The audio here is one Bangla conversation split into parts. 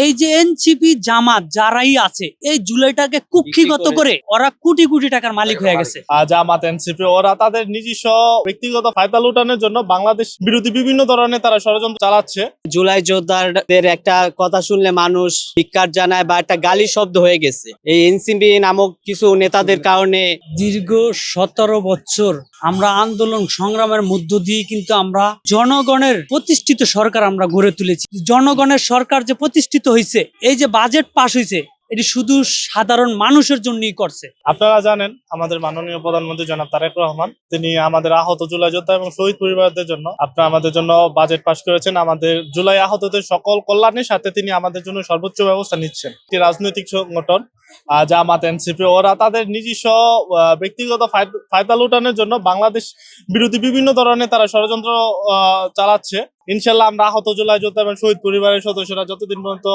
এই যে এনসিপি জামাত যারাই আছে এই জুলাইটাকে কুক্ষিগত করে ওরা কোটি কোটি টাকার মালিক হয়ে গেছে। জামাত এনসিপি ওরা তাদের নিজস্ব ব্যক্তিগত ফায়দা লুটানোর জন্য বাংলাদেশ বিরোধী বিভিন্ন ধরনের তারা ষড়যন্ত্র চালাচ্ছে। জুলাই যোদ্ধাদের একটা কথা শুনলে মানুষ ধিক্কার জানায় বা একটা গালি শব্দ হয়ে গেছে এই এনসিপি নামক কিছু নেতাদের কারণে। দীর্ঘ 17 বছর আমরা আন্দোলন সংগ্রামের মধ্য দিয়ে কিন্তু আমরা জনগণের প্রতিষ্ঠিত সরকার আমরা গড়ে তুলেছি। জনগণের সরকার যে প্রতিষ্ঠিত হয়েছে, এই যে বাজেট পাশ হয়েছে, এটি শুধু সাধারণ মানুষের জন্যই করছে। আপনারা জানেন আমাদের মাননীয় প্রধানমন্ত্রী জনাব তারেক রহমান তিনি আমাদের আহত জুলাই যোদ্ধা এবং শহীদ পরিবারদের জন্য আমাদের জন্য বাজেট পাশ করেছেন। আমাদের জুলাই আহতদের সকল কল্যাণের সাথে তিনি আমাদের জন্য সর্বোচ্চ ব্যবস্থা নিচ্ছেন। একটি রাজনৈতিক সংগঠন জামাত এনসিপি ওরা তাদের নিজস্ব ব্যক্তিগত ফায়দা লুটানোর জন্য বাংলাদেশ বিরোধী বিভিন্ন ধরনের তারা ষড়যন্ত্র চালাচ্ছে। ইনশাল্লাহ আমরা আহত জুলাই যোদ্ধা এবং শহীদ পরিবারের সদস্যরা যতদিন পর্যন্ত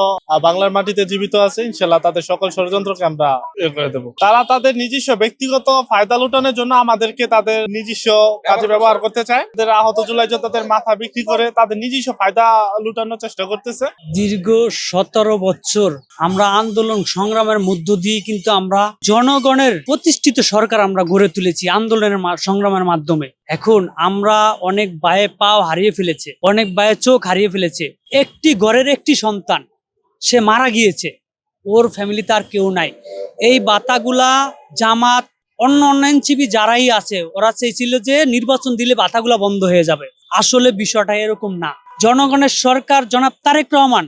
বাংলার মাটিতে জীবিত আছে ইনশাল্লাহ তাদের সকল ষড়যন্ত্রকে আমরা করে দেবো। তারা তাদের নিজস্ব ব্যক্তিগত ফায়দা লুটানোর জন্য আমাদেরকে তাদের নিজস্ব কাজে ব্যবহার করতে চায়। তাদের আহত জুলাই যোদ্ধাদের মাথা বিক্রি করে তাদের নিজস্ব ফায়দা লুটানোর চেষ্টা করতেছে। দীর্ঘ 17 বছর আমরা আন্দোলন সংগ্রামের মধ্য দিয়ে কিন্তু আমরা জনগণের প্রতিষ্ঠিত সরকার আমরা গড়ে তুলেছি আন্দোলনের সংগ্রামের মাধ্যমে। এখন আমরা অনেক বায়ে পাও হারিয়ে ফেলেছে, অনেক বায়ে চোখ হারিয়ে ফেলেছে। একটি ঘরের একটি সন্তান সে মারা গিয়েছে, ওর ফ্যামিলিতে আর কেউ নাই। এই বাতাগুলা জামাত অন্য এনসিপি যারাই আছে ওরা চেয়েছিল যে নির্বাচন দিলে বাতাগুলা বন্ধ হয়ে যাবে। আসলে বিষয়টা এরকম না। জনগণের সরকার জনাব তারেক রহমান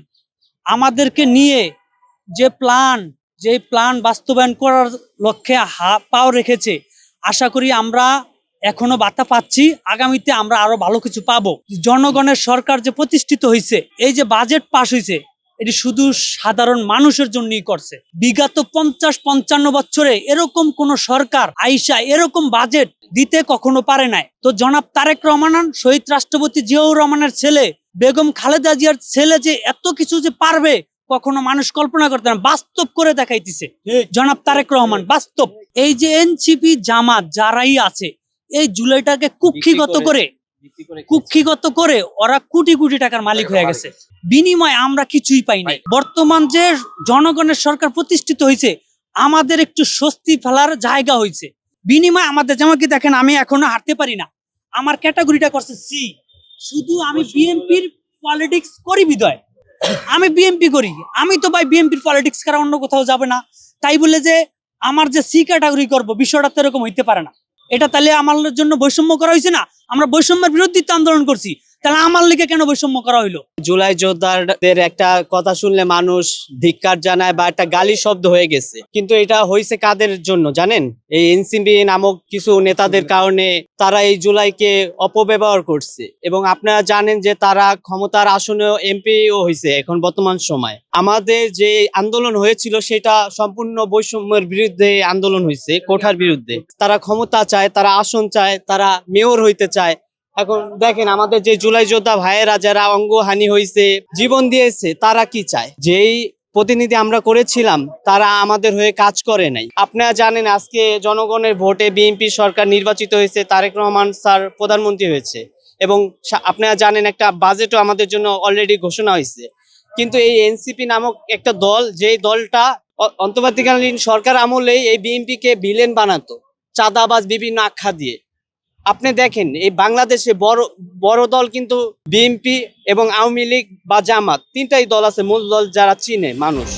আমাদেরকে নিয়ে যে প্ল্যান বাস্তবায়ন করার লক্ষ্যে পাও রেখেছে, আশা করি আমরা এখনো বার্তা পাচ্ছি, আগামীতে আমরা আরো ভালো কিছু পাবো। জনগণের সরকার যে প্রতিষ্ঠিত হয়েছে, এই যে বাজেট পাশ হয়েছে, এটি শুধু সাধারণ মানুষের জন্যই করছে। বিগত 50-55 বছরে এরকম কোন সরকার আইসা এরকম বাজেট দিতে কখনো পারে নাই। তো জনাব তারেক রহমান শহীদ রাষ্ট্রপতি জিয়াউর রহমানের ছেলে বেগম খালেদা জিয়ার ছেলে যে এত কিছু যে পারবে কখনো মানুষ কল্পনা করতে না, বাস্তব করে দেখাইতেছে জনাব তারেক রহমান। বাস্তব এই যে এনসিপি জামাত যারাই আছে এই জুলাইটাকে কুক্ষিগত করে ওরা কোটি কোটি টাকার মালিক হয়ে গেছে। বিনিময়ে আমরা কিছুই পাই নাই। বর্তমান যে জনগণের সরকার প্রতিষ্ঠিত হয়েছে, আমাদের একটু স্বস্তি ফেলার জায়গা হয়েছে। বিনিময়ে আমাদের যেমন কি দেখেন, আমি এখনো হাঁটতে পারি না, আমার ক্যাটাগরিটা করছে সি। শুধু আমি বিএনপির পলিটিক্স করি বিদয়, আমি বিএনপি করি। আমি তো ভাই বিএনপির পলিটিক্স করা অন্য কোথাও যাবে না, তাই বলে যে আমার যে সি ক্যাটাগরি করবো বিষয়টা তো এরকম হইতে পারে না। এটা তাহলে আমার জন্য বৈষম্য করা হয়েছে না? আমরা বৈষম্যের বিরুদ্ধে আন্দোলন করছি, তাহলে আমার লিগে কেন বৈষম্য করা হইলো? জুলাই যোদ্ধাদের একটা কথা শুনলে মানুষ ধিক্কার জানায় বা একটা গালি শব্দ হয়ে গেছে, কিন্তু এটা হয়েছে কাদের জন্য জানেন? এই এনসিপি নামক কিছু নেতাদের কারণে। তারা এই জুলাইকে অপব্যবহার করছে এবং আপনারা জানেন যে তারা ক্ষমতার আসনে এমপিও হয়েছে এখন বর্তমান সময়। আমাদের যে আন্দোলন হয়েছিল সেটা সম্পূর্ণ বৈষম্যের বিরুদ্ধে আন্দোলন হয়েছে, কোঠার বিরুদ্ধে। তারা ক্ষমতা চায়, তারা আসন চায়, তারা মেয়র হইতে চায়। এখন দেখেন আমাদের যে জুলাই যোদ্ধা ভাইয়েরা যারা অঙ্গহানি হয়েছে, জীবন দিয়েছে, তারা কি চায়? যেই প্রতিনিধি আমরা করেছিলাম তারা আমাদের হয়ে কাজ করে নাই। আপনারা জানেন আজকে জনগণের ভোটে বিএনপি সরকার নির্বাচিত হয়েছে, তারেক রহমান স্যার প্রধানমন্ত্রী হয়েছে এবং আপনারা জানেন একটা বাজেটও আমাদের জন্য অলরেডি ঘোষণা হয়েছে। কিন্তু এই এনসিপি নামক একটা দল, যেই দলটা অন্তর্বর্তীকালীন সরকার আমলেই এই বিএনপিকে ভিলেন বানাতো চাঁদাবাজ বিভিন্ন আখ্যা দিয়ে। আপনি দেখেন এই বাংলাদেশে বড় দল কিন্তু বিএনপি এবং আওয়ামী লীগ বা জামাত, তিনটাই দল আছে মূল দল যারা চিনে মানুষ।